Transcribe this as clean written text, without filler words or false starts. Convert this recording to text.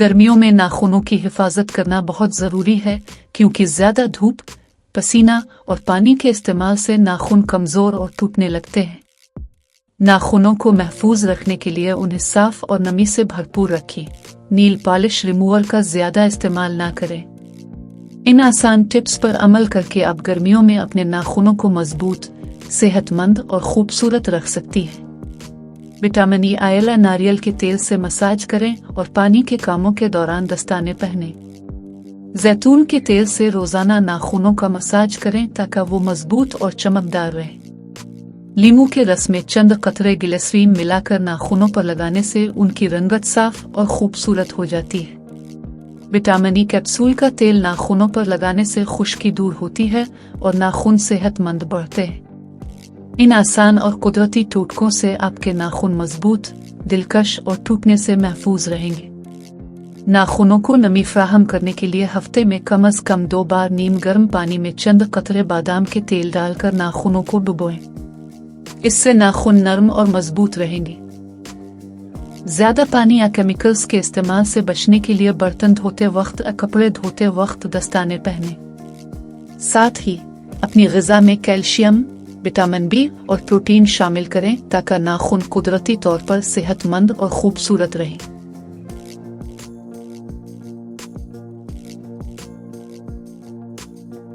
गर्मियों में नाखूनों की हिफाजत करना बहुत ज़रूरी है, क्योंकि ज़्यादा धूप, पसीना और पानी के इस्तेमाल से नाखून कमज़ोर और टूटने लगते हैं। नाखूनों को महफूज रखने के लिए उन्हें साफ और नमी से भरपूर रखें। नील पॉलिश रिमूवर का ज़्यादा इस्तेमाल ना करें। इन आसान टिप्स पर अमल करके आप गर्मियों में अपने नाखूनों को मजबूत, सेहतमंद और खूबसूरत रख सकती हैं। विटामिन ई आयला नारियल के तेल से मसाज करें और पानी के कामों के दौरान दस्ताने पहनें। जैतून के तेल से रोजाना नाखूनों का मसाज करें ताकि वो मजबूत और चमकदार रहे। लीमू के रस में चंद कतरे ग्लिसरीन मिलाकर नाखूनों पर लगाने से उनकी रंगत साफ और खूबसूरत हो जाती है। विटामिन ई कैप्सूल का तेल नाखूनों पर लगाने से खुश्की दूर होती है और नाखून सेहतमंद बढ़ते हैं। इन आसान और कुदरती टोटकों से आपके नाखून मजबूत, दिलकश और टूटने से महफूज रहेंगे। नाखूनों को नमी फ्राहम करने के लिए हफ्ते में कम से कम 2 बार नीम गर्म पानी में चंद कतरे बादाम के तेल डालकर नाखूनों को डुबोएं। इससे नाखून नरम और मजबूत रहेंगे। ज्यादा पानी या केमिकल्स के इस्तेमाल से बचने के लिए बर्तन धोते वक्त या कपड़े धोते वक्त दस्ताने पहनें। साथ ही अपनी ग़िज़ा में कैल्शियम, विटामिन बी और प्रोटीन शामिल करें ताकि नाखून कुदरती तौर पर सेहतमंद और खूबसूरत रहें।